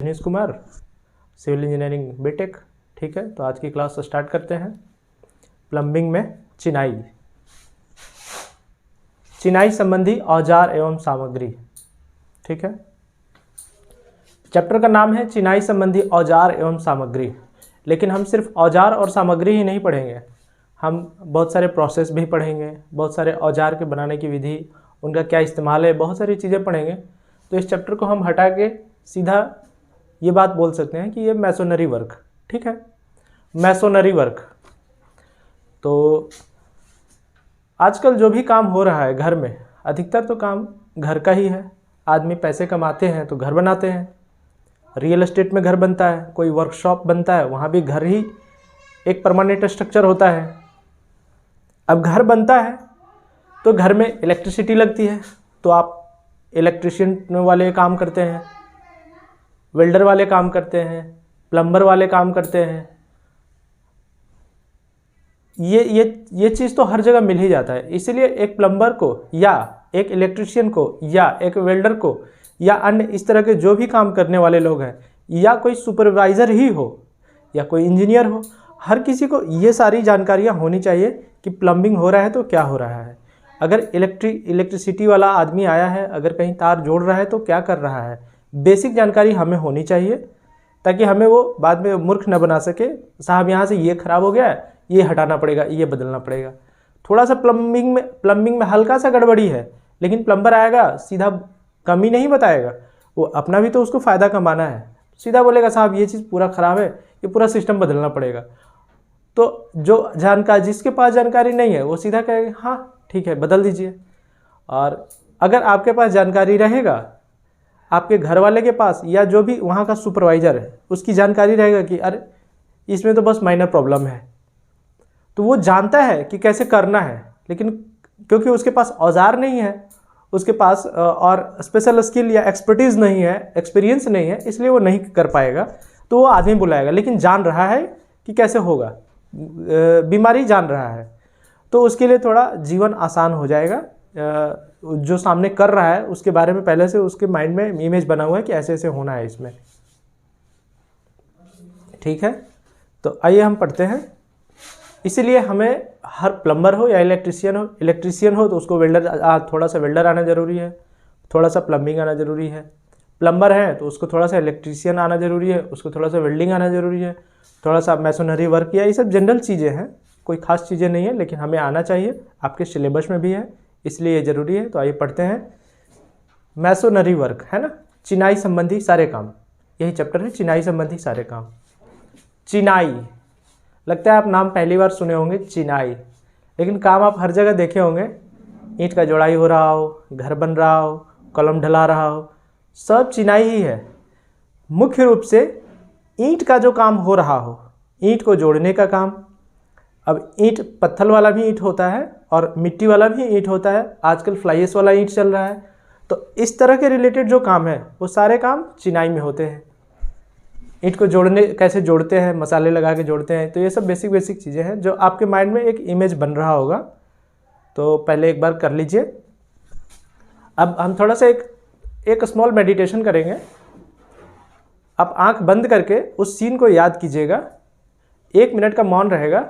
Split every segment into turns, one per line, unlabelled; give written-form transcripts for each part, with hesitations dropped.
Dinesh Kumar, civil engineering BTech. ठीक है, तो आज की क्लास स्टार्ट करते हैं। प्लम्बिंग में चिनाई, चिनाई संबंधी औजार एवं सामग्री। ठीक है, चैप्टर का नाम है चिनाई संबंधी औजार एवं सामग्री। लेकिन हम सिर्फ औजार और सामग्री ही नहीं पढ़ेंगे, हम बहुत सारे प्रोसेस भी पढ़ेंगे, बहुत सारे औजार के बनाने की विधि, उनका क्या इस्तेमाल है, बहुत सारी चीज़ें पढ़ेंगे। तो इस चैप्टर को हम हटा के सीधा ये बात बोल सकते हैं कि ये मैसोनरी वर्क। ठीक है, मैसोनरी वर्क। तो आजकल जो भी काम हो रहा है घर में, अधिकतर तो काम घर का ही है। आदमी पैसे कमाते हैं तो घर बनाते हैं, रियल एस्टेट में घर बनता है, कोई वर्कशॉप बनता है, वहाँ भी घर ही एक परमानेंट स्ट्रक्चर होता है। अब घर बनता है तो घर में इलेक्ट्रिसिटी लगती है, तो आप इलेक्ट्रिशियन वाले काम करते हैं, वेल्डर वाले काम करते हैं, प्लम्बर वाले काम करते हैं। ये चीज़ तो हर जगह मिल ही जाता है। इसीलिए एक प्लम्बर को या एक इलेक्ट्रिशियन को या एक वेल्डर को या अन्य इस तरह के जो भी काम करने वाले लोग हैं, या कोई सुपरवाइज़र ही हो या कोई इंजीनियर हो, हर किसी को ये सारी जानकारियाँ होनी चाहिए कि प्लम्बिंग हो रहा है तो क्या हो रहा है। अगर इलेक्ट्रिसिटी वाला आदमी आया है, अगर कहीं तार जोड़ रहा है तो क्या कर रहा है, बेसिक जानकारी हमें होनी चाहिए, ताकि हमें वो बाद में मूर्ख न बना सके। साहब यहाँ से ये ख़राब हो गया है, ये हटाना पड़ेगा, ये बदलना पड़ेगा। थोड़ा सा प्लम्बिंग में हल्का सा गड़बड़ी है, लेकिन प्लम्बर आएगा सीधा कमी नहीं बताएगा, वो अपना भी तो उसको फ़ायदा कमाना है। सीधा बोलेगा साहब ये चीज़ पूरा ख़राब है, ये पूरा सिस्टम बदलना पड़ेगा। तो जो जिसके पास जानकारी नहीं है वो सीधा कहेगा हाँ ठीक है बदल दीजिए। और अगर आपके पास जानकारी रहेगा, आपके घर वाले के पास या जो भी वहाँ का सुपरवाइज़र है उसकी जानकारी रहेगा कि अरे इसमें तो बस माइनर प्रॉब्लम है, तो वो जानता है कि कैसे करना है। लेकिन क्योंकि उसके पास औजार नहीं है, उसके पास और स्पेशल स्किल या एक्सपर्टीज़ नहीं है, एक्सपीरियंस नहीं है, इसलिए वो नहीं कर पाएगा। तो वो आदमी बुलाएगा, लेकिन जान रहा है कि कैसे होगा, बीमारी जान रहा है, तो उसके लिए थोड़ा जीवन आसान हो जाएगा। जो सामने कर रहा है उसके बारे में पहले से उसके माइंड में इमेज बना हुआ है कि ऐसे ऐसे होना है इसमें। ठीक है, तो आइए हम पढ़ते हैं। इसीलिए हमें हर प्लम्बर हो या इलेक्ट्रिशियन हो तो उसको थोड़ा सा वेल्डर आना ज़रूरी है, थोड़ा सा प्लम्बिंग आना ज़रूरी है। प्लम्बर है तो उसको थोड़ा सा इलेक्ट्रिशियन आना ज़रूरी है, उसको थोड़ा सा वेल्डिंग आना ज़रूरी है, थोड़ा सा मैसोनरी वर्क, या ये सब जनरल चीज़ें हैं, कोई खास चीज़ें नहीं है, लेकिन हमें आना चाहिए। आपके सिलेबस में भी है, इसलिए ये ज़रूरी है। तो आइए पढ़ते हैं। मैसोनरी वर्क है ना, चिनाई संबंधी सारे काम, यही चैप्टर है, चिनाई संबंधी सारे काम। चिनाई, लगता है आप नाम पहली बार सुने होंगे चिनाई, लेकिन काम आप हर जगह देखे होंगे। ईंट का जोड़ाई हो रहा हो, घर बन रहा हो, कॉलम ढला रहा हो, सब चिनाई ही है। मुख्य रूप से ईंट का जो काम हो रहा हो, ईंट को जोड़ने का काम। अब ईंट पत्थर वाला भी ईंट होता है और मिट्टी वाला भी ईंट होता है, आजकल फ्लाई ऐश वाला ईंट चल रहा है। तो इस तरह के रिलेटेड जो काम है वो सारे काम चिनाई में होते हैं। ईंट को जोड़ने, कैसे जोड़ते हैं, मसाले लगा के जोड़ते हैं, तो ये सब बेसिक चीज़ें हैं जो आपके माइंड में एक इमेज बन रहा होगा। तो पहले एक बार कर लीजिए। अब हम थोड़ा सा एक स्मॉल मेडिटेशन करेंगे। आप आंख बंद करके उस सीन को याद कीजिएगा, 1 मिनट का मौन रहेगा।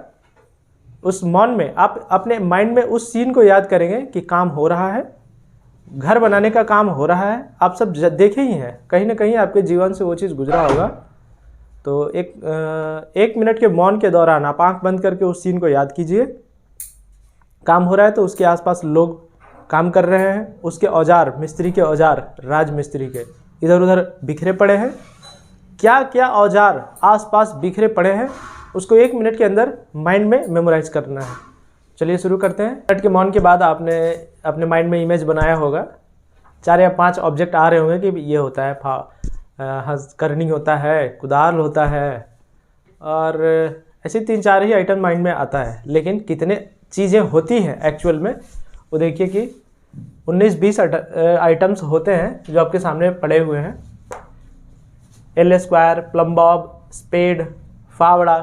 उस मौन में आप अपने माइंड में उस सीन को याद करेंगे कि काम हो रहा है, घर बनाने का काम हो रहा है। आप सब देखे ही हैं, कहीं ना कहीं आपके जीवन से वो चीज़ गुजरा होगा। तो एक मिनट के मौन के दौरान आप आंख बंद करके उस सीन को याद कीजिए। काम हो रहा है तो उसके आसपास लोग काम कर रहे हैं, उसके औजार, मिस्त्री के औजार, राज मिस्त्री के इधर उधर बिखरे पड़े हैं। क्या क्या औजार आसपास बिखरे पड़े हैं उसको 1 मिनट के अंदर माइंड में मेमोराइज करना है। चलिए शुरू करते हैं। मिनट के मौन के बाद आपने अपने माइंड में इमेज बनाया होगा, 4 या 5 ऑब्जेक्ट आ रहे होंगे कि ये होता है करनी होता है, कुदाल होता है, और ऐसे 3-4 ही आइटम माइंड में आता है। लेकिन कितने चीज़ें होती हैं एक्चुअल में, वो देखिए कि 19-20 आइटम्स होते हैं जो आपके सामने पड़े हुए हैं। एल स्क्वायर, प्लम्बॉब, स्पेड, फावड़ा,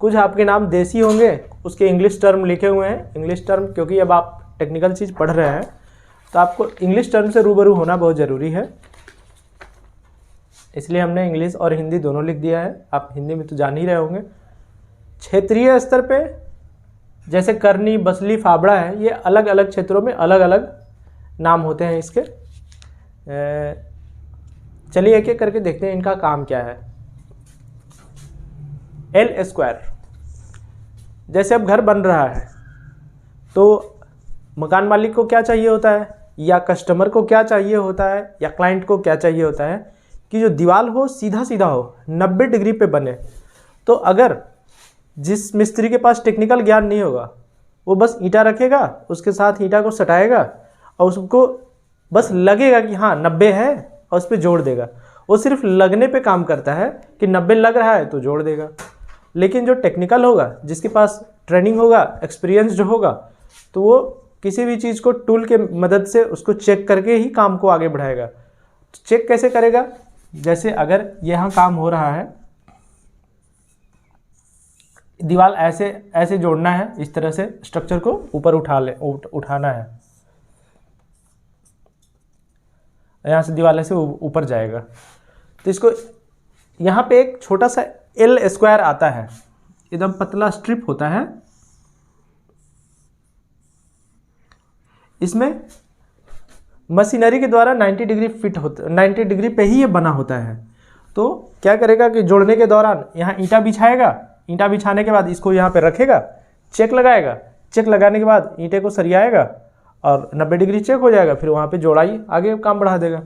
कुछ आपके नाम देसी होंगे, उसके इंग्लिश टर्म लिखे हुए हैं। इंग्लिश टर्म, क्योंकि अब आप टेक्निकल चीज़ पढ़ रहे हैं तो आपको इंग्लिश टर्म से रूबरू होना बहुत ज़रूरी है। इसलिए हमने इंग्लिश और हिंदी दोनों लिख दिया है, आप हिंदी में तो जान ही रहे होंगे। क्षेत्रीय स्तर पे जैसे करनी, बसली, फावड़ा है, ये अलग अलग क्षेत्रों में अलग अलग नाम होते हैं इसके। चलिए एक एक करके देखते हैं इनका काम क्या है। एल स्क्वायर, जैसे अब घर बन रहा है तो मकान मालिक को क्या चाहिए होता है, या कस्टमर को क्या चाहिए होता है, या क्लाइंट को क्या चाहिए होता है कि जो दीवार हो सीधा सीधा हो, 90 डिग्री पे बने। तो अगर जिस मिस्त्री के पास टेक्निकल ज्ञान नहीं होगा वो बस ईंटा रखेगा, उसके साथ ईंटा को सटाएगा और उसको बस लगेगा कि हाँ 90 है और उस पर जोड़ देगा। वो सिर्फ लगने पे काम करता है कि 90 लग रहा है तो जोड़ देगा। लेकिन जो टेक्निकल होगा, जिसके पास ट्रेनिंग होगा, एक्सपीरियंस जो होगा, तो वो किसी भी चीज़ को टूल के मदद से उसको चेक करके ही काम को आगे बढ़ाएगा। तो चेक कैसे करेगा, जैसे अगर यहाँ काम हो रहा है, दीवार ऐसे ऐसे जोड़ना है, इस तरह से स्ट्रक्चर को ऊपर उठाना है, यहाँ से दीवार से ऊपर जाएगा। तो इसको यहाँ पे एक छोटा सा एल स्क्वायर आता है, एकदम पतला स्ट्रिप होता है, इसमें मशीनरी के द्वारा 90 डिग्री फिट होता, 90 डिग्री पे ही ये बना होता है। तो क्या करेगा कि जोड़ने के दौरान यहाँ ईंटा बिछाएगा, ईंटा बिछाने के बाद इसको यहाँ पे रखेगा, चेक लगाएगा, चेक लगाने के बाद ईंटे को सरियाएगा और 90 डिग्री चेक हो जाएगा, फिर वहाँ पे जोड़ाई आगे काम बढ़ा देगा।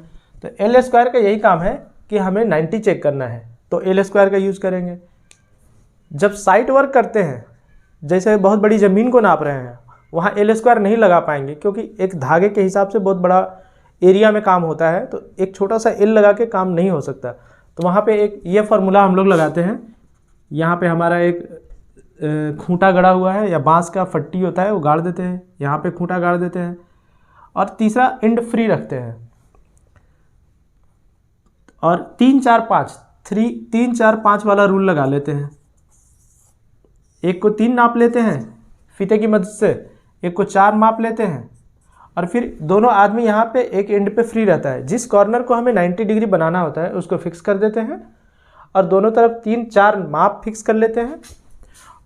तो एल स्क्वायर का यही काम है कि हमें 90 चेक करना है, तो एल स्क्वायर का यूज़ करेंगे। जब साइट वर्क करते हैं, जैसे बहुत बड़ी ज़मीन को नाप रहे हैं, वहाँ एल स्क्वायर नहीं लगा पाएंगे क्योंकि एक धागे के हिसाब से बहुत बड़ा एरिया में काम होता है, तो एक छोटा सा एल लगा के काम नहीं हो सकता। तो वहाँ पे एक ये फार्मूला हम लोग लगाते हैं। यहाँ पे हमारा एक खूंटा गड़ा हुआ है या बांस का फट्टी होता है, वो गाड़ देते हैं, यहाँ पे खूंटा गाड़ देते हैं, और तीसरा एंड फ्री रखते हैं। और 3 4 5 वाला रूल लगा लेते हैं। एक को 3 नाप लेते हैं फीते की मदद से, एक को 4 माप लेते हैं, और फिर दोनों आदमी यहाँ पे एक एंड पे फ्री रहता है। जिस कॉर्नर को हमें 90 डिग्री बनाना होता है उसको फिक्स कर देते हैं, और दोनों तरफ 3 4 माप फिक्स कर लेते हैं।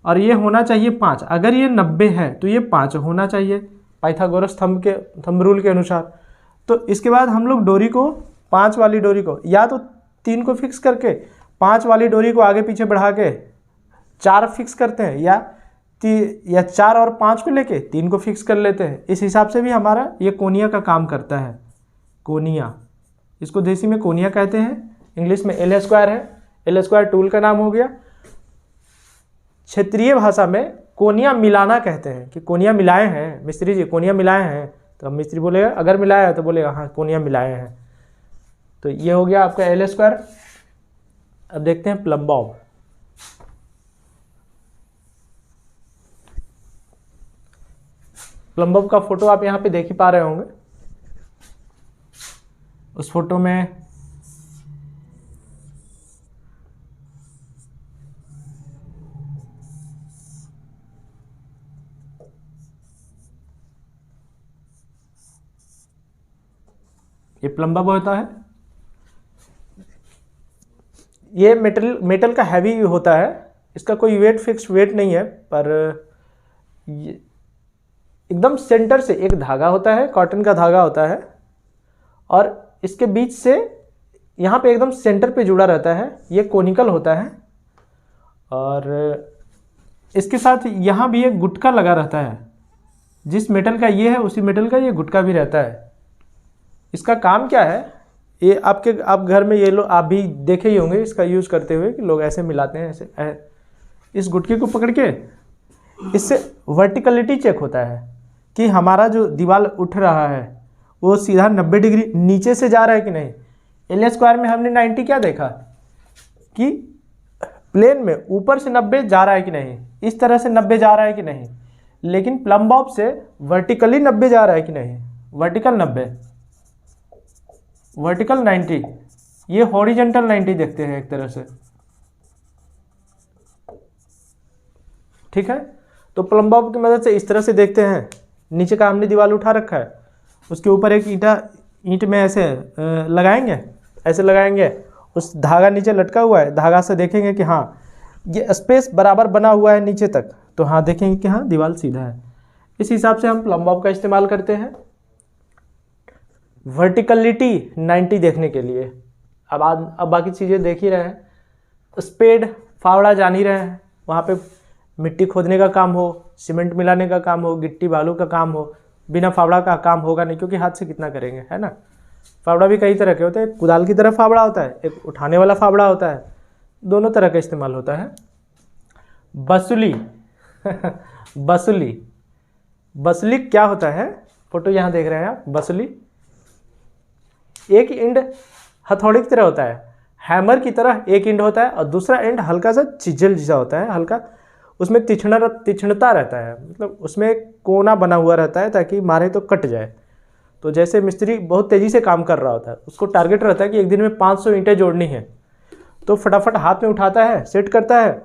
और ये होना चाहिए 5, अगर ये 90 है तो ये 5 होना चाहिए पाइथागोरस थंब रूल के अनुसार। तो इसके बाद हम लोग डोरी को, 5 वाली डोरी को या तो 3 को फिक्स करके 5 वाली डोरी को आगे पीछे बढ़ा के 4 फिक्स करते हैं, या 4 और 5 को लेके 3 को फिक्स कर लेते हैं। इस हिसाब से भी हमारा ये कोनिया का काम करता है। कोनिया, इसको देसी में कोनिया कहते हैं, इंग्लिश में एल स्क्वायर है। एल स्क्वायर टूल का नाम हो गया। क्षेत्रीय भाषा में कोनिया मिलाना कहते हैं कि कोनिया मिलाए हैं मिस्त्री जी, कोनिया मिलाए हैं। तो अब मिस्त्री बोलेगा, अगर मिलाया है तो बोलेगा हाँ कोनिया मिलाए हैं। तो ये हो गया आपका एल स्क्वायर। अब देखते हैं प्लम बॉब। प्लम बॉब का फोटो आप यहाँ पे देख ही पा रहे होंगे। उस फोटो में ये प्लम बॉब होता है। ये मेटल का हैवी होता है, इसका कोई वेट फिक्स वेट नहीं है, पर ये एकदम सेंटर से एक धागा होता है, कॉटन का धागा होता है, और इसके बीच से यहाँ पे एकदम सेंटर पे जुड़ा रहता है। ये कोनिकल होता है, और इसके साथ यहाँ भी एक गुटका लगा रहता है। जिस मेटल का ये है उसी मेटल का ये गुटका भी रहता है। इसका काम क्या है, ये आप घर में ये लोग आप भी देखे ही होंगे इसका यूज़ करते हुए कि लोग ऐसे मिलाते हैं, ऐसे इस गुटके को पकड़ के, इससे वर्टिकलिटी चेक होता है कि हमारा जो दीवार उठ रहा है वो सीधा 90 डिग्री नीचे से जा रहा है कि नहीं। एल स्क्वायर में हमने 90 क्या देखा कि प्लेन में ऊपर से 90 जा रहा है कि नहीं, इस तरह से 90 जा रहा है कि नहीं, लेकिन प्लम बॉब से वर्टिकली 90 जा रहा है कि नहीं, वर्टिकल 90, वर्टिकल 90, ये हॉरिजेंटल 90 देखते हैं एक तरह से। ठीक है, तो प्लम बॉब की मदद से इस तरह से देखते हैं। नीचे का हमने दीवार उठा रखा है, उसके ऊपर एक ईंट में ऐसे लगाएंगे, ऐसे लगाएंगे, उस धागा नीचे लटका हुआ है, धागा से देखेंगे कि हाँ ये स्पेस बराबर बना हुआ है नीचे तक, तो हाँ देखेंगे कि हाँ दीवार सीधा है। इस हिसाब से हम प्लम्ब बॉब का इस्तेमाल करते हैं वर्टिकलिटी 90 देखने के लिए। अब बाकी चीज़ें देख ही रहे हैं, स्पेड फावड़ा जान ही रहे हैं, वहाँ पे मिट्टी खोदने का काम हो, सीमेंट मिलाने का काम हो, गिट्टी बालू का काम हो, बिना फावड़ा का काम होगा नहीं, क्योंकि हाथ से कितना करेंगे, है ना। फावड़ा भी कई तरह के होते हैं, कुदाल की तरह फावड़ा होता है, एक उठाने वाला फावड़ा होता है, दोनों तरह का इस्तेमाल होता है। बसुली बसुली बसुली क्या होता है, फोटो यहाँ देख रहे हैं आप। बसुली एक एंड हथौड़ी की तरह होता है, हैमर की तरह एक एंड होता है, और दूसरा एंड हल्का सा चिजल जैसा होता है, हल्का उसमें तीक्ष्णता रहता है, मतलब उसमें एक कोना बना हुआ रहता है ताकि मारे तो कट जाए। तो जैसे मिस्त्री बहुत तेज़ी से काम कर रहा होता है, उसको टारगेट रहता है कि एक दिन में 500 ईंटें जोड़नी है, तो फटाफट हाथ में उठाता है, सेट करता है,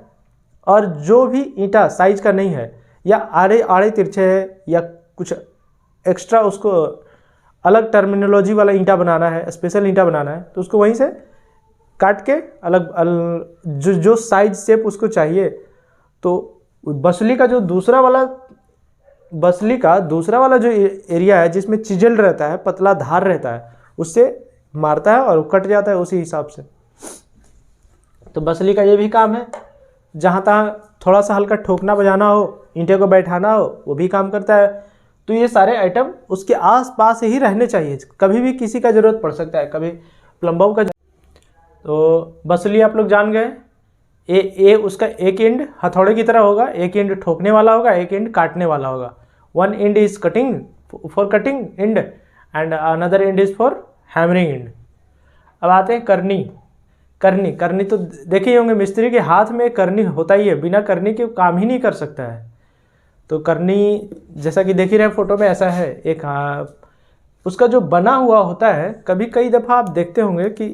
और जो भी ईंटा साइज का नहीं है या आड़े तिरछे है या कुछ एक्स्ट्रा उसको अलग टर्मिनोलॉजी वाला ईंटा बनाना है, स्पेशल ईंटा बनाना है, तो उसको वहीं से काट के अलग जो साइज शेप उसको चाहिए, तो बसुली का दूसरा वाला जो एरिया है जिसमें चिजल रहता है, पतला धार रहता है, उससे मारता है और कट जाता है उसी हिसाब से। तो बसुली का ये भी काम है, जहाँ तहाँ थोड़ा सा हल्का ठोकना बजाना हो, ईंटे को बैठाना हो, वो भी काम करता है। तो ये सारे आइटम उसके आसपास ही रहने चाहिए, कभी भी किसी का ज़रूरत पड़ सकता है, कभी प्लम्बर का। तो बसुली आप लोग जान गए, ए उसका एक एंड हथौड़े की तरह होगा, एक एंड ठोकने वाला होगा, एक एंड काटने वाला होगा। One and is cutting for cutting and and another and is for hammering and. अब आते हैं करनी तो देखे ही होंगे, मिस्त्री के हाथ में करनी होता ही है, बिना करनी के काम ही नहीं कर सकता है। तो करनी जैसा कि देख ही रहे फोटो में, ऐसा है एक उसका जो बना हुआ होता है, कई दफ़ा आप देखते होंगे कि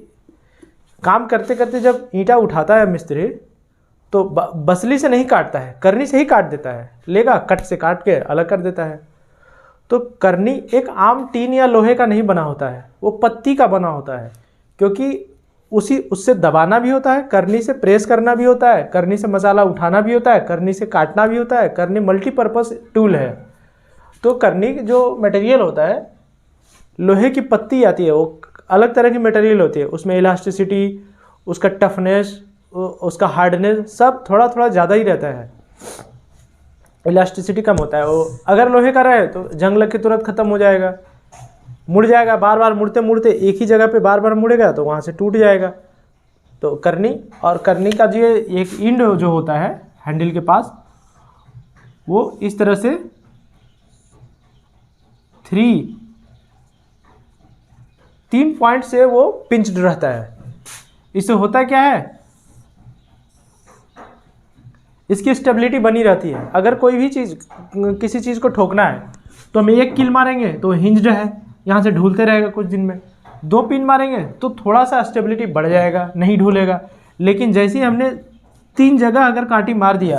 काम करते करते जब ईंटा उठाता है मिस्त्री, तो बसली से नहीं काटता है, करनी से ही काट देता है, लेगा कट से काट के अलग कर देता है। तो करनी एक आम टीन या लोहे का नहीं बना होता है, वो पत्ती का बना होता है, क्योंकि उससे दबाना भी होता है, करनी से प्रेस करना भी होता है, करनी से मसाला उठाना भी होता है, करनी से काटना भी होता है। करनी मल्टीपर्पज़ टूल है। तो करनी जो मटेरियल होता है, लोहे की पत्ती आती है, वो अलग तरह की मटेरियल होती है, उसमें इलास्टिसिटी, उसका टफनेस, उसका हार्डनेस सब थोड़ा थोड़ा ज़्यादा ही रहता है, इलास्टिसिटी कम होता है। वो अगर लोहे का रहे तो जंग लग के तुरंत ख़त्म हो जाएगा, मुड़ जाएगा, बार बार मुड़ते मुड़ते एक ही जगह पे बार बार मुड़ेगा तो वहाँ से टूट जाएगा। तो करनी का जो एक इंड जो होता है हैंडल के पास, वो इस तरह से 3 पॉइंट से वो पिंच्ड रहता है। इससे होता क्या है, इसकी स्टेबिलिटी बनी रहती है। अगर कोई भी चीज़, किसी चीज़ को ठोकना है तो हम एक कील मारेंगे तो हिंज्ड है, यहाँ से ढूलते रहेगा कुछ दिन में। 2 पिन मारेंगे तो थोड़ा सा स्टेबिलिटी बढ़ जाएगा, नहीं ढूलेगा। लेकिन जैसे ही हमने 3 जगह अगर कांटी मार दिया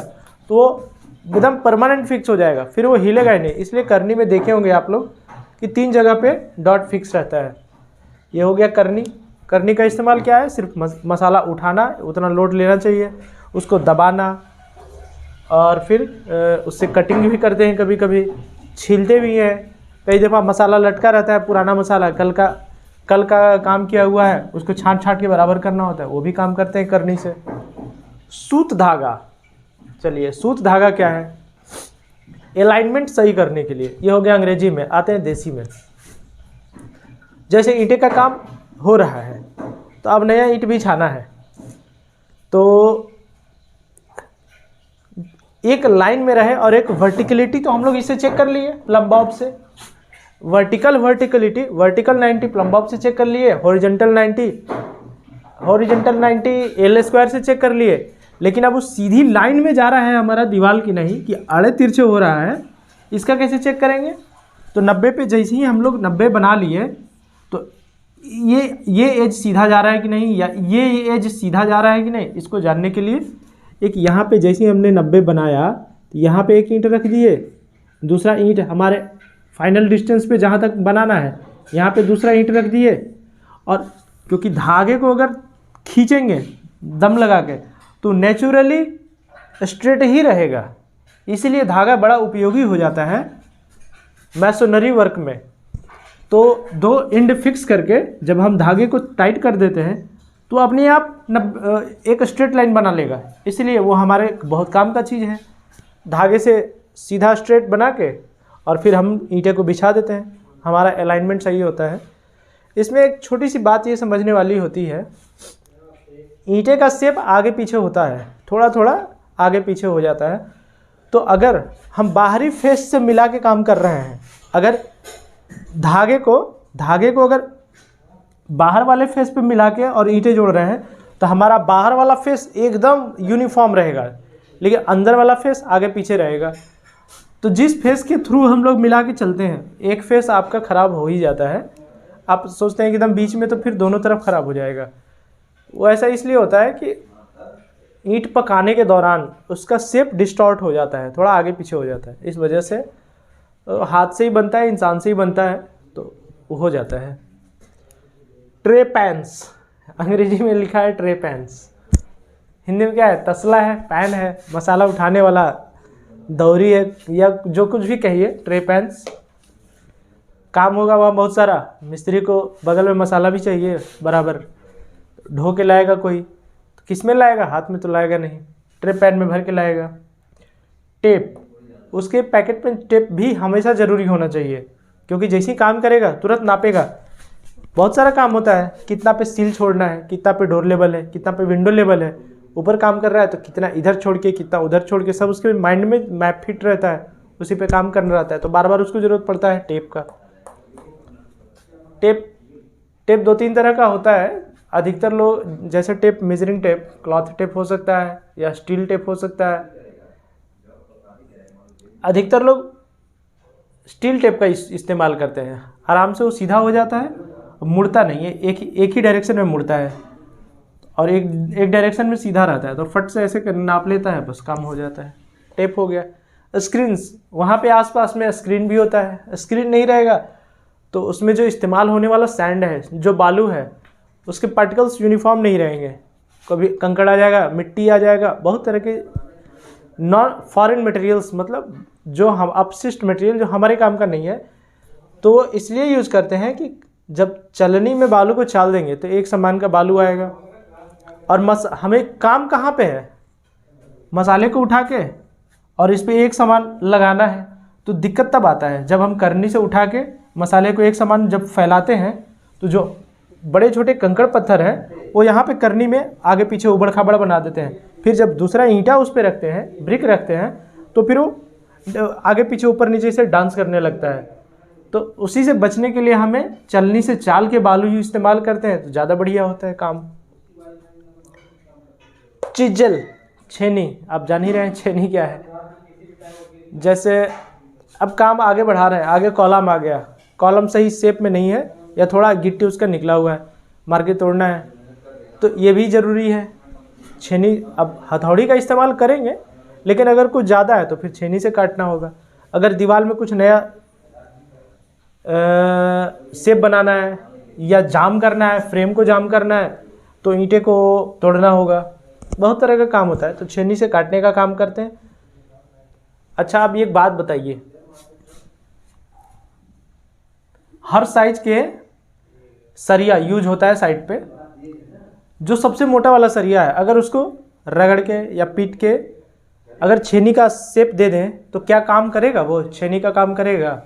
तो एकदम परमानेंट फिक्स हो जाएगा, फिर वो हिलेगा ही नहीं। इसलिए करनी में देखे होंगे आप लोग कि 3 जगह पे डॉट फिक्स रहता है। ये हो गया करनी का इस्तेमाल क्या है, सिर्फ मसाला उठाना, उतना लोड लेना चाहिए, उसको दबाना, और फिर उससे कटिंग भी करते हैं, कभी कभी छीलते भी हैं। कई दफ़ा मसाला लटका रहता है, पुराना मसाला कल का काम किया हुआ है, उसको छांट के बराबर करना होता है, वो भी काम करते हैं करनी से। सूत धागा, चलिए सूत धागा क्या है, अलाइनमेंट सही करने के लिए। ये हो गया अंग्रेजी में। आते हैं देसी में। जैसे ईंटे का काम हो रहा है तो अब नया ईंट भी छाना है, तो एक लाइन में रहे और एक वर्टिकलिटी, तो हम लोग इसे चेक कर लिए प्लम्ब बॉब से। वर्टिकल 90 प्लम्ब बॉब से चेक कर लिए, हॉरिजॉन्टल 90 एल स्क्वायर से चेक कर लिए। लेकिन अब वो सीधी लाइन में जा रहा है हमारा दीवार की नहीं कि आड़े तिरछे हो रहा है, इसका कैसे चेक करेंगे। तो 90 पे जैसे ही हम लोग 90 बना लिए, तो ये एज सीधा जा रहा है कि नहीं, या ये एज सीधा जा रहा है कि नहीं, इसको जानने के लिए एक यहाँ पे जैसे ही हमने 90 बनाया, तो यहाँ पे एक ईंट रख दिए, दूसरा ईंट हमारे फाइनल डिस्टेंस पे जहाँ तक बनाना है यहाँ पे दूसरा ईंट रख दिए। और क्योंकि धागे को अगर खींचेंगे दम लगा के तो नेचुरली स्ट्रेट ही रहेगा। इसीलिए धागा बड़ा उपयोगी हो जाता है मैसोनरी वर्क में। तो 2 एंड फिक्स करके जब हम धागे को टाइट कर देते हैं तो अपने आप एक स्ट्रेट लाइन बना लेगा। इसलिए वो हमारे बहुत काम का चीज़ है। धागे से सीधा स्ट्रेट बना के और फिर हम ईंटे को बिछा देते हैं, हमारा अलाइनमेंट सही होता है। इसमें एक छोटी सी बात ये समझने वाली होती है, ईंटे का शेप आगे पीछे होता है, थोड़ा थोड़ा आगे पीछे हो जाता है। तो अगर हम बाहरी फेस से मिला के काम कर रहे हैं, अगर धागे को अगर बाहर वाले फेस पे मिला के और ईंटें जोड़ रहे हैं तो हमारा बाहर वाला फेस एकदम यूनिफॉर्म रहेगा, लेकिन अंदर वाला फेस आगे पीछे रहेगा। तो जिस फेस के थ्रू हम लोग मिला के चलते हैं, एक फेस आपका ख़राब हो ही जाता है। आप सोचते हैं कि एकदम बीच में, तो फिर दोनों तरफ ख़राब हो जाएगा। वो ऐसा इसलिए होता है कि ईंट पकाने के दौरान उसका शेप डिस्टॉर्ट हो जाता है, थोड़ा आगे पीछे हो जाता है। इस वजह से हाथ से ही बनता है, इंसान से ही बनता है, तो वो हो जाता है। ट्रे पैंस, अंग्रेजी में लिखा है ट्रे पैंस, हिंदी में क्या है? तसला है, पैन है, मसाला उठाने वाला दौरी है, या जो कुछ भी कहिए, ट्रे पैंस। काम होगा वहाँ बहुत सारा, मिस्त्री को बगल में मसाला भी चाहिए बराबर, ढो के लाएगा कोई, तो किस में लाएगा? हाथ में तो लाएगा नहीं, ट्रे पैन में भर के लाएगा। टेप, उसके पैकेट में टेप भी हमेशा ज़रूरी होना चाहिए, क्योंकि जैसे ही काम करेगा तुरंत नापेगा। बहुत सारा काम होता है, कितना पे सील छोड़ना है, कितना पे डोर लेवल है, कितना पे विंडो लेवल है। ऊपर काम कर रहा है तो कितना इधर छोड़ के, कितना उधर छोड़ के, सब उसके माइंड में मैप फिट रहता है, उसी पे काम करना रहता है। तो बार बार उसको ज़रूरत पड़ता है टेप का। टेप 2-3 तरह का होता है। अधिकतर लोग, जैसे tape, measuring tape, cloth tape हो सकता है या स्टील टेप हो सकता है। अधिकतर लोग स्टील टेप का इस्तेमाल करते हैं, आराम से वो सीधा हो जाता है, मुड़ता नहीं है, एक ही डायरेक्शन में मुड़ता है और एक डायरेक्शन में सीधा रहता है। तो फट से ऐसे नाप लेता है, बस काम हो जाता है। टेप हो गया। स्क्रीन्स, वहाँ पे आसपास में स्क्रीन भी होता है। स्क्रीन नहीं रहेगा तो उसमें जो इस्तेमाल होने वाला सैंड है, जो बालू है, उसके पार्टिकल्स यूनिफॉर्म नहीं रहेंगे। कभी कंकड़ आ जाएगा, मिट्टी आ जाएगा, बहुत तरह के नॉन फॉरेन मटेरियल्स, मतलब जो हम अपशिष्ट मटेरियल जो हमारे काम का नहीं है, तो वो इसलिए यूज़ करते हैं कि जब चलनी में बालू को चाल देंगे तो एक समान का बालू आएगा। और हमें काम कहाँ पे है? मसाले को उठा के और इस पे एक समान लगाना है। तो दिक्कत तब आता है जब हम करनी से उठा के मसाले को एक समान जब फैलाते हैं, तो जो बड़े छोटे कंकड़ पत्थर हैं वो यहाँ पे करनी में आगे पीछे उबड़ खाबड़ बना देते हैं। फिर जब दूसरा ईंटा उस पर रखते हैं, ब्रिक रखते हैं, तो फिर वो आगे पीछे ऊपर नीचे से डांस करने लगता है। तो उसी से बचने के लिए हमें चलनी से चाल के बालू ही इस्तेमाल करते हैं, तो ज़्यादा बढ़िया होता है काम। चिजल, छेनी, आप जान ही रहे हैं छेनी क्या है। जैसे अब काम आगे बढ़ा रहे हैं, आगे कॉलम आ गया, कॉलम सही शेप में नहीं है या थोड़ा गिट्टी उसका निकला हुआ है, मार के तोड़ना है, तो ये भी ज़रूरी है। छेनी, अब हथौड़ी का इस्तेमाल करेंगे, लेकिन अगर कुछ ज़्यादा है तो फिर छेनी से काटना होगा। अगर दीवार में कुछ नया शेप बनाना है या जाम करना है, फ्रेम को जाम करना है, तो ईंटे को तोड़ना होगा। बहुत तरह का काम होता है, तो छेनी से काटने का काम करते हैं। अच्छा, अब एक बात बताइए, हर साइज के सरिया यूज होता है साइड पे। जो सबसे मोटा वाला सरिया है, अगर उसको रगड़ के या पीट के अगर छेनी का शेप दे दें तो क्या काम करेगा? वो छेनी का काम करेगा?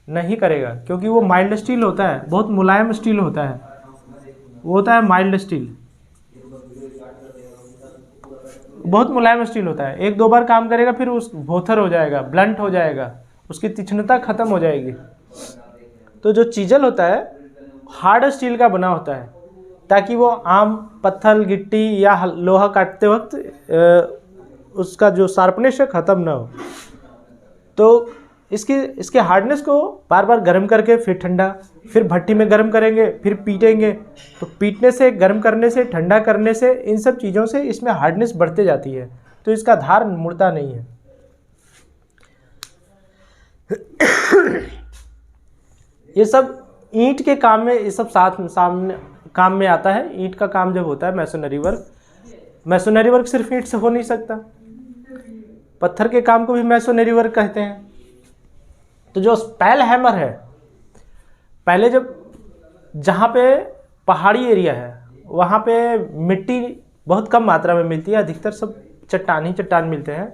नहीं करेगा, क्योंकि वो माइल्ड स्टील होता है, बहुत मुलायम स्टील होता है, वो होता है माइल्ड स्टील, बहुत मुलायम स्टील होता है। 1-2 बार काम करेगा, फिर उस भोथर हो जाएगा, ब्लंट हो जाएगा, उसकी तीक्ष्णता खत्म हो जाएगी। तो जो चीजल होता है हार्ड स्टील का बना होता है, ताकि वो आम पत्थर, गिट्टी या लोहा काटते वक्त उसका जो शार्पनेस है ख़त्म ना हो। तो इसके हार्डनेस को बार बार गर्म करके फिर ठंडा, फिर भट्टी में गर्म करेंगे, फिर पीटेंगे, तो पीटने से, गर्म करने से, ठंडा करने से, इन सब चीज़ों से इसमें हार्डनेस बढ़ते जाती है, तो इसका धार मुड़ता नहीं है। ये सब ईंट के काम में ये सब सामने काम में आता है। ईंट का काम जब होता है मैसोनरी वर्क सिर्फ ईंट से हो नहीं सकता, पत्थर के काम को भी मैसोनरी वर्क कहते हैं। तो जो स्पैल हैमर है, पहले जब जहाँ पे पहाड़ी एरिया है वहाँ पे मिट्टी बहुत कम मात्रा में मिलती है, अधिकतर सब चट्टान ही चट्टान मिलते हैं,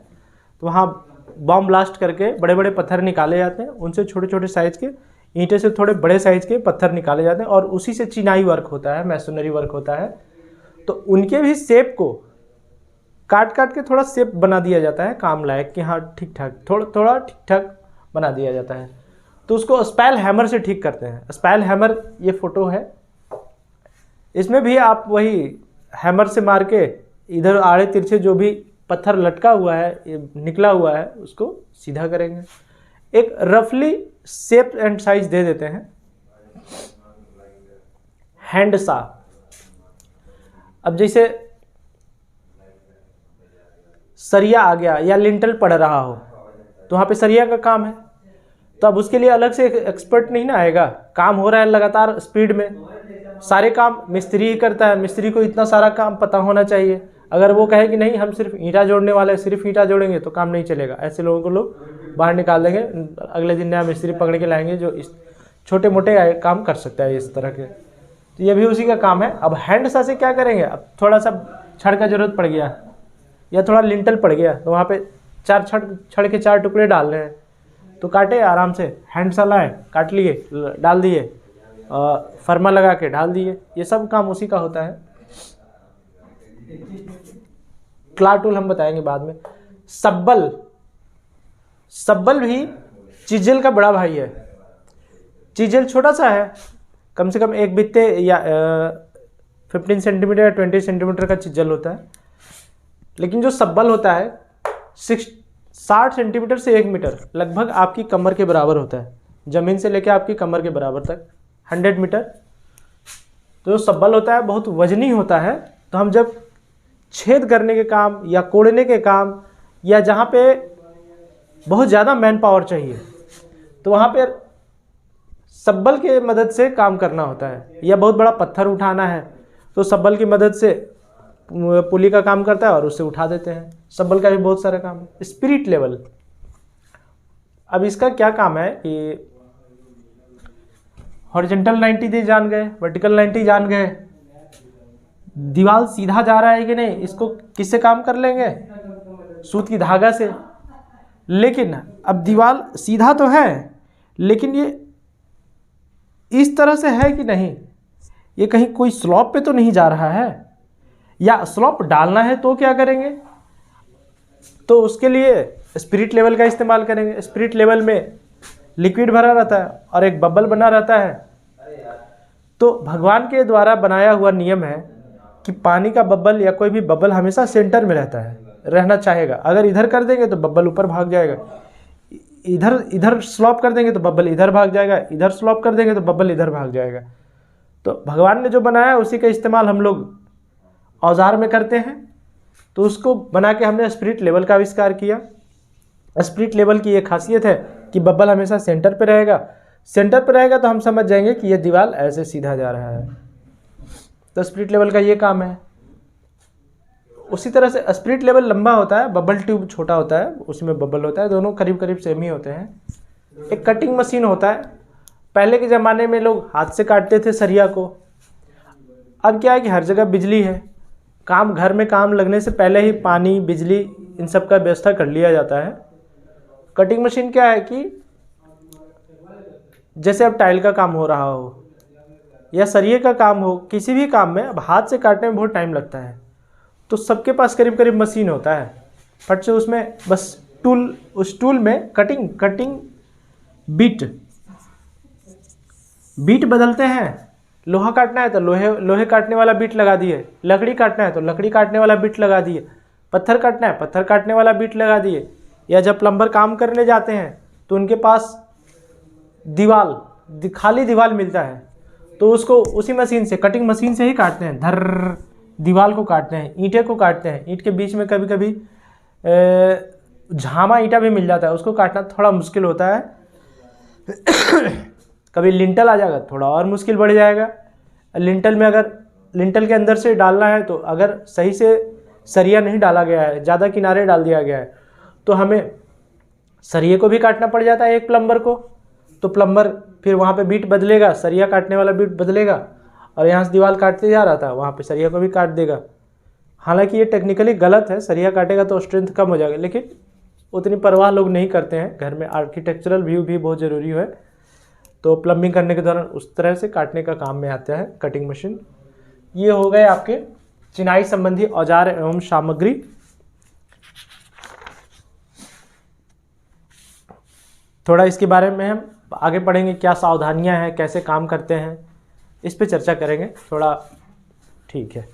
तो वहाँ बॉम्ब ब्लास्ट करके बड़े बड़े पत्थर निकाले जाते हैं, उनसे छोटे छोटे साइज़ के, ईंटे से थोड़े बड़े साइज़ के पत्थर निकाले जाते हैं और उसी से चिनाई वर्क होता है, मैसोनरी वर्क होता है। तो उनके भी शेप को काट काट के थोड़ा शेप बना दिया जाता है काम लायक, कि हाँ ठीक ठाक, थोड़ा ठीक ठाक बना दिया जाता है। तो उसको स्पैल हैमर से ठीक करते हैं। स्पैल हैमर, ये फोटो है, इसमें भी आप वही हैमर से मार के इधर आड़े तिरछे जो भी पत्थर लटका हुआ है, निकला हुआ है, उसको सीधा करेंगे। एक रफली शेप एंड साइज दे देते हैं। हैंड सा, अब जैसे सरिया आ गया या लिंटल पड़ रहा हो तो वहाँ पे सरिया का काम है, तो अब उसके लिए अलग से एक्सपर्ट नहीं ना आएगा, काम हो रहा है लगातार स्पीड में, सारे काम मिस्त्री ही करता है, मिस्त्री को इतना सारा काम पता होना चाहिए। अगर वो कहे कि नहीं हम सिर्फ ईंटा जोड़ने वाले हैं, सिर्फ ईंटा जोड़ेंगे, तो काम नहीं चलेगा। ऐसे लोगों को लोग बाहर निकाल देंगे, अगले दिन नया मिस्त्री पकड़ के लाएंगे जो इस छोटे मोटे काम कर सकता है इस तरह के। तो ये भी उसी का काम है। अब हैंड सा से क्या करेंगे, अब थोड़ा सा छड़ का जरूरत पड़ गया या थोड़ा लिंटल पड़ गया, तो वहाँ पे चार छड़ के 4 टुकड़े डालने हैं, तो काटे आराम से, हैंड सा लाए, काट लिए, डाल दिए, फर्मा लगा के डाल दिए, ये सब काम उसी का होता है। क्ला टूल हम बताएंगे बाद में। सब्बल भी चिजल का बड़ा भाई है। चिजल छोटा सा है, कम से कम एक बित्ते या 15 सेंटीमीटर या 20 सेंटीमीटर का चिजल होता है, लेकिन जो सब्बल होता है 60 सेंटीमीटर से 1 मीटर, लगभग आपकी कमर के बराबर होता है, जमीन से लेकर आपकी कमर के बराबर तक 100 मीटर। तो जो सब्बल होता है बहुत वजनी होता है, तो हम जब छेद करने के काम या कोड़ने के काम या जहाँ पे बहुत ज़्यादा मैन पावर चाहिए, तो वहाँ पे सब्बल के मदद से काम करना होता है। या बहुत बड़ा पत्थर उठाना है तो सब्बल की मदद से पुली का काम करता है और उससे उठा देते हैं। सब्बल का भी बहुत सारा काम है। स्पिरिट लेवल, अब इसका क्या काम है कि हॉरिजॉन्टल 90 जान गए, वर्टिकल 90 जान गए, दीवार सीधा जा रहा है कि नहीं, इसको किससे काम कर लेंगे, सूत की धागा से। लेकिन अब दीवार सीधा तो है, लेकिन ये इस तरह से है कि नहीं, ये कहीं कोई स्लॉप पे तो नहीं जा रहा है, या स्लॉप डालना है तो क्या करेंगे, तो उसके लिए स्पिरिट लेवल का इस्तेमाल करेंगे। स्पिरिट लेवल में लिक्विड भरा रहता है और एक बबल बना रहता है। तो भगवान के द्वारा बनाया हुआ नियम है कि पानी का बबल या कोई भी बबल हमेशा सेंटर में रहना चाहेगा। अगर इधर कर देंगे तो बबल ऊपर भाग जाएगा, इधर स्लॉप कर देंगे तो बबल इधर भाग जाएगा, इधर स्लॉप कर देंगे तो बबल इधर भाग जाएगा। तो भगवान ने जो बनाया उसी का इस्तेमाल हम लोग औजार में करते हैं। तो उसको बना के हमने स्पिरिट लेवल का आविष्कार किया। स्पिरिट लेवल की ये खासियत है कि बबल हमेशा सेंटर पे रहेगा। सेंटर पे रहेगा तो हम समझ जाएंगे कि ये दीवार ऐसे सीधा जा रहा है। तो स्पिरिट लेवल का ये काम है। उसी तरह से स्पिरिट लेवल लंबा होता है, बबल ट्यूब छोटा होता है, उसमें बबल होता है, दोनों करीब करीब सेम ही होते हैं। एक कटिंग मशीन होता है। पहले के ज़माने में लोग हाथ से काटते थे सरिया को। अब क्या है कि हर जगह बिजली है, काम घर में काम लगने से पहले ही पानी, बिजली, इन सब का व्यवस्था कर लिया जाता है। कटिंग मशीन क्या है कि जैसे अब टाइल का काम हो रहा हो या सरिये का काम हो, किसी भी काम में अब हाथ से काटने में बहुत टाइम लगता है। तो सबके पास करीब करीब मशीन होता है, फट से उसमें बस टूल, उस टूल में कटिंग बीट बदलते हैं। लोहा काटना है तो लोहे काटने वाला बीट लगा दिए, लकड़ी काटना है तो लकड़ी काटने वाला बीट लगा दिए, पत्थर काटना है पत्थर काटने वाला बीट लगा दिए। या जब प्लम्बर काम करने जाते हैं तो उनके पास खाली दीवार मिलता है, तो उसको उसी मशीन से, कटिंग मशीन से ही काटते हैं। धर दीवार को काटते हैं, ईंटे को काटते हैं। ईंट के बीच में कभी कभी झामा ईंटा भी मिल जाता है, उसको काटना थोड़ा मुश्किल होता है। कभी लिंटल आ जाएगा, थोड़ा और मुश्किल बढ़ जाएगा। लिंटल में अगर लिंटल के अंदर से डालना है तो अगर सही से सरिया नहीं डाला गया है, ज़्यादा किनारे डाल दिया गया है, तो हमें सरिये को भी काटना पड़ जाता है एक प्लम्बर को। तो प्लम्बर फिर वहाँ पे बीट बदलेगा, सरिया काटने वाला बीट बदलेगा, और यहाँ से दीवार काटते जा रहा था वहाँ पे सरिया को भी काट देगा। हालांकि ये टेक्निकली गलत है, सरिया काटेगा तो स्ट्रेंथ कम हो जाएगा, लेकिन उतनी परवाह लोग नहीं करते हैं। घर में आर्किटेक्चरल व्यू भी बहुत ज़रूरी है। तो प्लम्बिंग करने के दौरान उस तरह से काटने का काम में आता है कटिंग मशीन। ये हो गए आपके चिनाई संबंधी औजार एवं सामग्री। थोड़ा इसके बारे में हम आगे पढ़ेंगे, क्या सावधानियां हैं, कैसे काम करते हैं, इस पे चर्चा करेंगे थोड़ा। ठीक है।